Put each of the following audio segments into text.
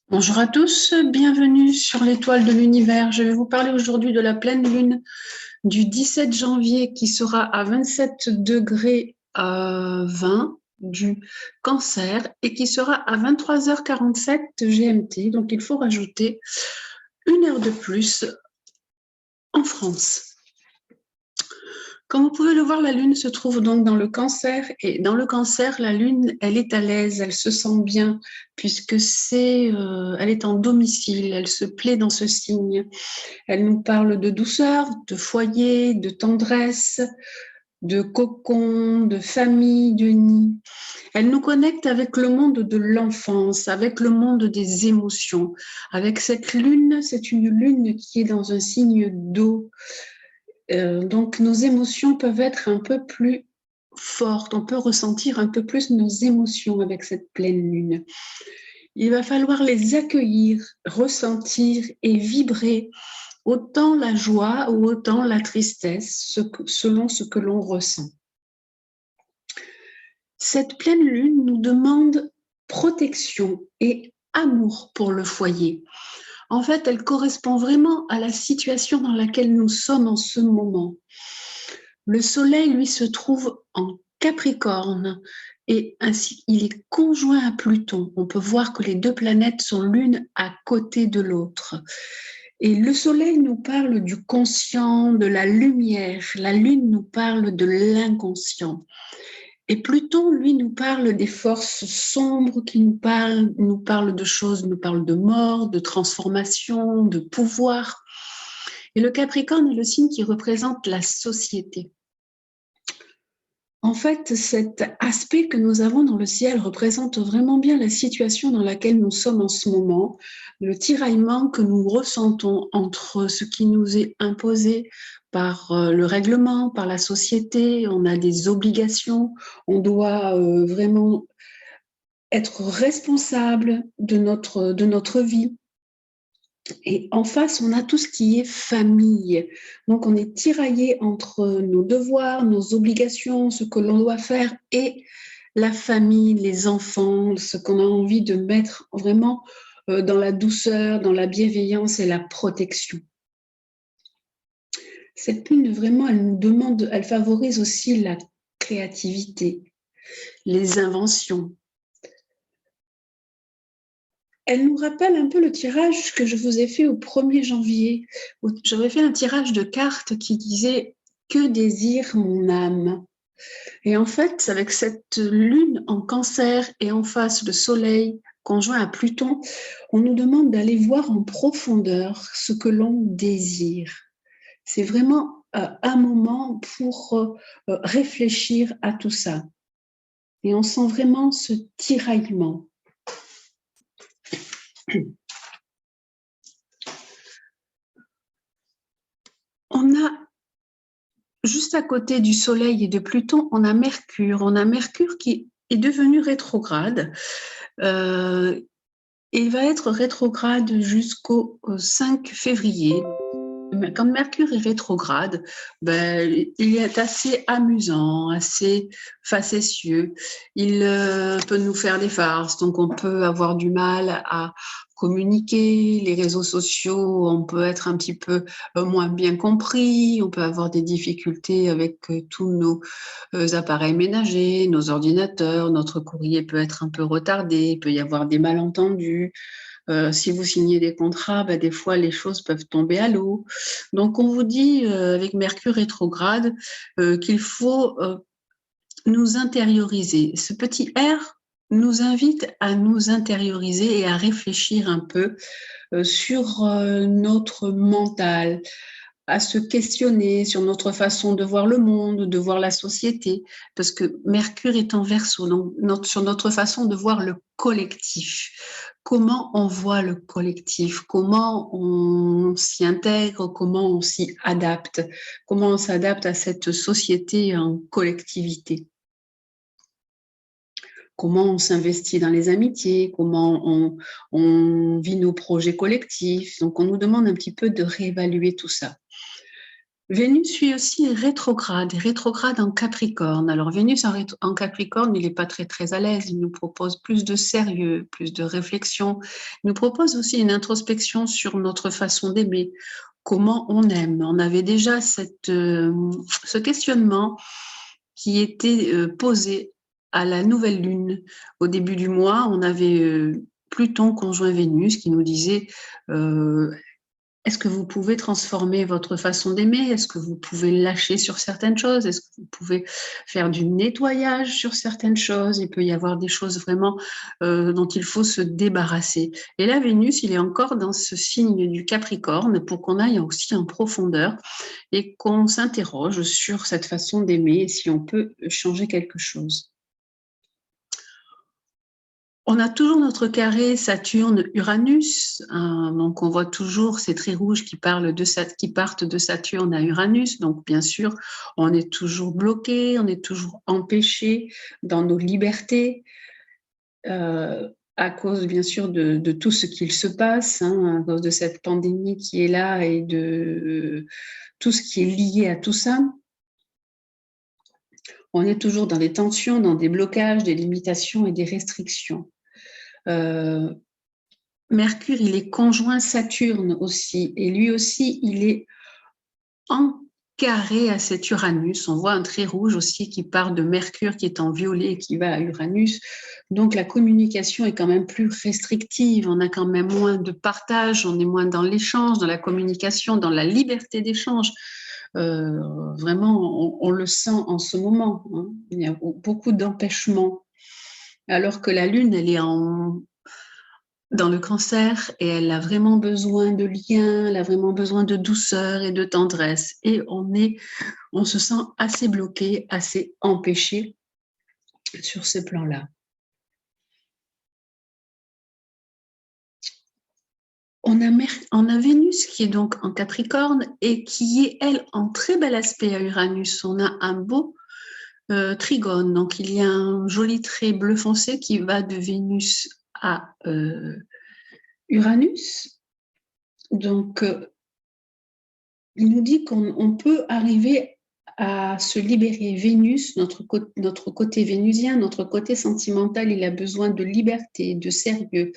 Bonjour à tous, bienvenue sur l'étoile de l'univers. Je vais vous parler aujourd'hui de la pleine lune du 17 janvier qui sera à 27 degrés 20 du Cancer et qui sera à 23h47 GMT. Donc il faut rajouter une heure de plus en France. Comme vous pouvez le voir, la Lune se trouve donc dans le Cancer et dans le Cancer, la Lune, elle est à l'aise, elle se sent bien puisque elle est en domicile, elle se plaît dans ce signe. Elle nous parle de douceur, de foyer, de tendresse, de cocon, de famille, de nid. Elle nous connecte avec le monde de l'enfance, avec le monde des émotions. Avec cette Lune, c'est une Lune qui est dans un signe d'eau. Donc, nos émotions peuvent être un peu plus fortes. On peut ressentir un peu plus nos émotions avec cette pleine lune. Il va falloir les accueillir, ressentir et vibrer autant la joie ou autant la tristesse, selon ce que l'on ressent. Cette pleine lune nous demande protection et amour pour le foyer. En fait, elle correspond vraiment à la situation dans laquelle nous sommes en ce moment. Le Soleil, lui, se trouve en Capricorne et ainsi il est conjoint à Pluton. On peut voir que les deux planètes sont l'une à côté de l'autre. Et le Soleil nous parle du conscient, de la lumière. La Lune nous parle de l'inconscient. Et Pluton, lui, nous parle des forces sombres qui nous parle de choses, nous parle de mort, de transformation, de pouvoir. Et le Capricorne est le signe qui représente la société. En fait, cet aspect que nous avons dans le ciel représente vraiment bien la situation dans laquelle nous sommes en ce moment, le tiraillement que nous ressentons entre ce qui nous est imposé par le règlement, par la société. On a des obligations, on doit vraiment être responsable de notre vie. Et en face, on a tout ce qui est famille. Donc, on est tiraillé entre nos devoirs, nos obligations, ce que l'on doit faire et la famille, les enfants, ce qu'on a envie de mettre vraiment dans la douceur, dans la bienveillance et la protection. Cette lune, vraiment, elle nous demande, elle favorise aussi la créativité, les inventions. Elle nous rappelle un peu le tirage que je vous ai fait au 1er janvier, où j'avais fait un tirage de cartes qui disait « Que désire mon âme ?» Et en fait, avec cette lune en Cancer et en face le soleil conjoint à Pluton, on nous demande d'aller voir en profondeur ce que l'on désire. C'est vraiment un moment pour réfléchir à tout ça. Et on sent vraiment ce tiraillement. On a, juste à côté du Soleil et de Pluton, on a Mercure. On a Mercure qui est devenu rétrograde. Il va être rétrograde jusqu'au 5 février. Quand Mercure est rétrograde, il est assez amusant, assez facétieux. Il peut nous faire des farces, donc on peut avoir du mal à communiquer. Les réseaux sociaux, on peut être un petit peu moins bien compris. On peut avoir des difficultés avec tous nos appareils ménagers, nos ordinateurs. Notre courrier peut être un peu retardé. Il peut y avoir des malentendus. Si vous signez des contrats, des fois les choses peuvent tomber à l'eau. Donc on vous dit avec Mercure rétrograde qu'il faut nous intérioriser. Ce petit R nous invite à nous intérioriser et à réfléchir un peu sur notre mental, à se questionner sur notre façon de voir le monde, de voir la société, parce que Mercure est en Verseau, donc sur notre façon de voir le collectif. Comment on voit le collectif, comment on s'y intègre, comment on s'y adapte, comment on s'adapte à cette société en collectivité. Comment on s'investit dans les amitiés, comment on vit nos projets collectifs. Donc, on nous demande un petit peu de réévaluer tout ça. Vénus, lui aussi, est rétrograde en Capricorne. Alors, Vénus en Capricorne, il n'est pas très, très à l'aise. Il nous propose plus de sérieux, plus de réflexion. Il nous propose aussi une introspection sur notre façon d'aimer, comment on aime. On avait déjà ce questionnement qui était posé à la nouvelle lune. Au début du mois, on avait Pluton conjoint Vénus qui nous disait est-ce que vous pouvez transformer votre façon d'aimer? Est-ce que vous pouvez lâcher sur certaines choses? Est-ce que vous pouvez faire du nettoyage sur certaines choses? Il peut y avoir des choses vraiment dont il faut se débarrasser. Et là, Vénus, il est encore dans ce signe du Capricorne pour qu'on aille aussi en profondeur et qu'on s'interroge sur cette façon d'aimer et si on peut changer quelque chose. On a toujours notre carré Saturne-Uranus, donc on voit toujours ces traits rouges qui partent de Saturne à Uranus. Donc bien sûr, on est toujours bloqué, on est toujours empêché dans nos libertés à cause bien sûr de tout ce qu'il se passe, à cause de cette pandémie qui est là et de tout ce qui est lié à tout ça. On est toujours dans des tensions, dans des blocages, des limitations et des restrictions. Mercure, il est conjoint Saturne aussi, et lui aussi, il est en carré à cet Uranus. On voit un trait rouge aussi qui part de Mercure, qui est en violet et qui va à Uranus. Donc la communication est quand même plus restrictive, on a quand même moins de partage, on est moins dans l'échange, dans la communication, dans la liberté d'échange. Vraiment, on le sent en ce moment. Il y a beaucoup d'empêchements. Alors que la Lune, elle est dans le Cancer et elle a vraiment besoin de liens, elle a vraiment besoin de douceur et de tendresse. Et on se sent assez bloqué, assez empêché sur ce plan-là. On a Vénus qui est donc en Capricorne et qui est, elle, en très bel aspect à Uranus. On a un beau trigone, donc il y a un joli trait bleu foncé qui va de Vénus à Uranus. Donc, il nous dit qu'on peut arriver à se libérer. Vénus, notre côté vénusien, notre côté sentimental, il a besoin de liberté, de sérieux.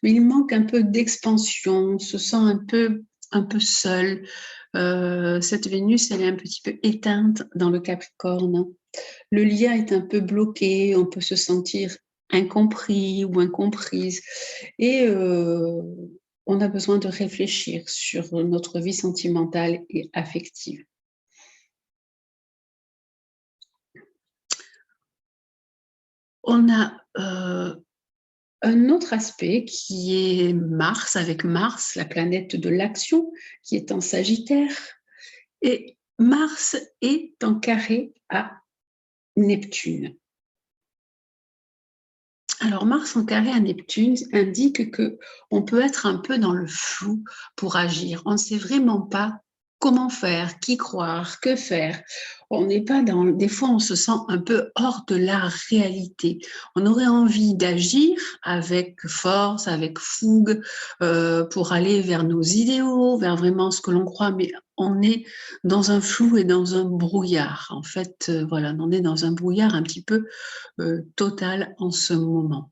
Mais il manque un peu d'expansion, on se sent un peu seul. Cette Vénus, elle est un petit peu éteinte dans le Capricorne. Le lien est un peu bloqué, on peut se sentir incompris ou incomprise. Et on a besoin de réfléchir sur notre vie sentimentale et affective. On a un autre aspect qui est Mars, avec Mars, la planète de l'action, qui est en Sagittaire. Et Mars est en carré à Neptune. Alors, Mars en carré à Neptune indique qu'on peut être un peu dans le flou pour agir. On ne sait vraiment pas comment faire, qui croire, que faire. On n'est pas dans. Des fois, on se sent un peu hors de la réalité. On aurait envie d'agir avec force, avec fougue, pour aller vers nos idéaux, vers vraiment ce que l'on croit, mais on est dans un flou et dans un brouillard. En fait, voilà, on est dans un brouillard un petit peu total en ce moment.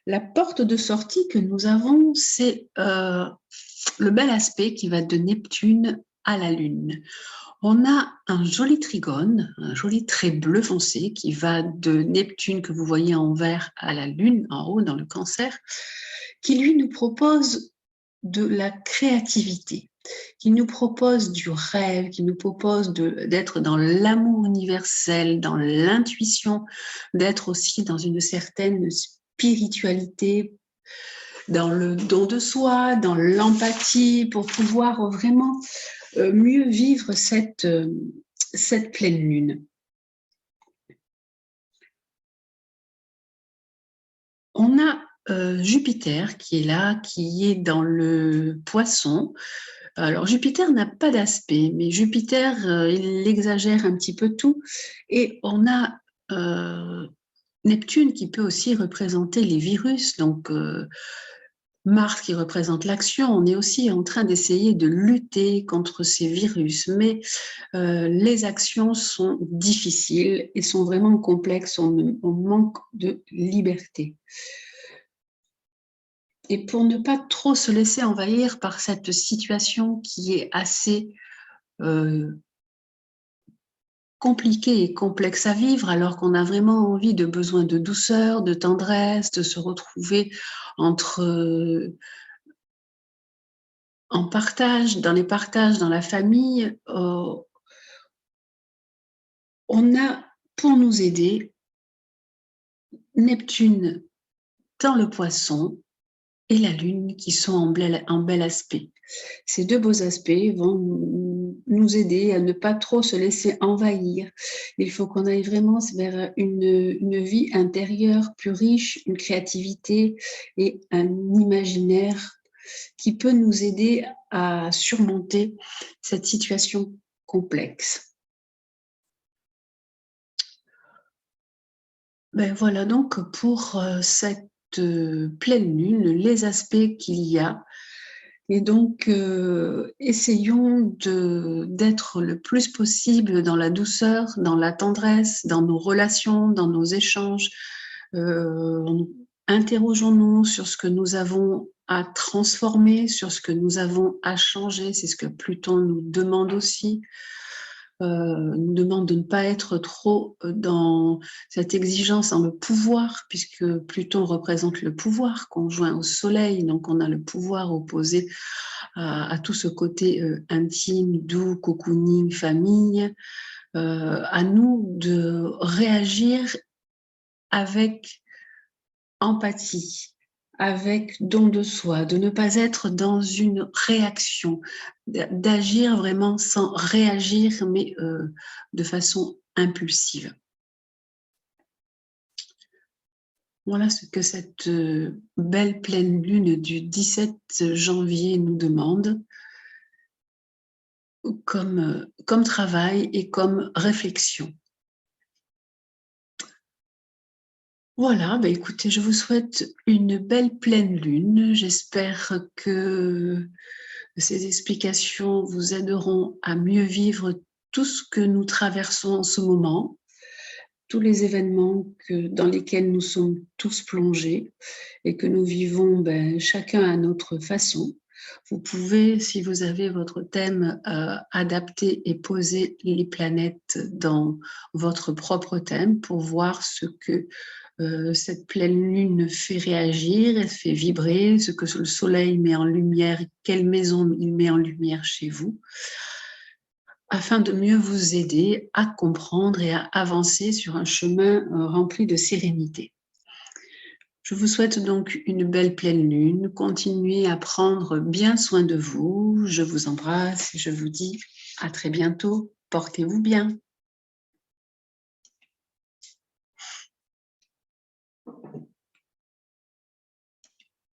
La porte de sortie que nous avons, c'est le bel aspect qui va de Neptune à la Lune. On a un joli trigone, un joli trait bleu foncé qui va de Neptune que vous voyez en vert à la Lune, en haut dans le Cancer, qui lui nous propose de la créativité, qui nous propose du rêve, qui nous propose d'être dans l'amour universel, dans l'intuition, d'être aussi dans une certaine spiritualité, dans le don de soi, dans l'empathie, pour pouvoir vraiment mieux vivre cette pleine lune. On a Jupiter qui est là, qui est dans le Poisson. Alors Jupiter n'a pas d'aspect, mais Jupiter, il exagère un petit peu tout. Et on a Neptune qui peut aussi représenter les virus, donc Mars qui représente l'action, on est aussi en train d'essayer de lutter contre ces virus, mais les actions sont difficiles et sont vraiment complexes, on manque de liberté. Et pour ne pas trop se laisser envahir par cette situation qui est assez compliquée et complexe à vivre, alors qu'on a vraiment envie de besoin de douceur, de tendresse, de se retrouver en partage, dans les partages, dans la famille, on a, pour nous aider, Neptune dans le Poisson et la Lune qui sont en bel aspect. Ces deux beaux aspects vont nous aider à ne pas trop se laisser envahir. Il faut qu'on aille vraiment vers une vie intérieure plus riche, une créativité et un imaginaire qui peut nous aider à surmonter cette situation complexe. Ben voilà donc pour cette pleine lune, les aspects qu'il y a. Et donc, essayons d'être le plus possible dans la douceur, dans la tendresse, dans nos relations, dans nos échanges. Interrogeons-nous sur ce que nous avons à transformer, sur ce que nous avons à changer. C'est ce que Pluton nous demande aussi. Nous demande de ne pas être trop dans cette exigence, dans le pouvoir, puisque Pluton représente le pouvoir conjoint au Soleil, donc on a le pouvoir opposé à tout ce côté intime, doux, cocooning, famille. À nous de réagir avec empathie, avec don de soi, de ne pas être dans une réaction, d'agir vraiment sans réagir, mais de façon impulsive. Voilà ce que cette belle pleine lune du 17 janvier nous demande comme travail et comme réflexion. Voilà, bah écoutez, je vous souhaite une belle pleine lune. J'espère que ces explications vous aideront à mieux vivre tout ce que nous traversons en ce moment, tous les événements dans lesquels nous sommes tous plongés et que nous vivons chacun à notre façon. Vous pouvez, si vous avez votre thème, adapter et poser les planètes dans votre propre thème pour voir ce que cette pleine lune fait réagir, elle fait vibrer, ce que le soleil met en lumière, quelle maison il met en lumière chez vous, afin de mieux vous aider à comprendre et à avancer sur un chemin rempli de sérénité. Je vous souhaite donc une belle pleine lune. Continuez à prendre bien soin de vous. Je vous embrasse et je vous dis à très bientôt. Portez-vous bien.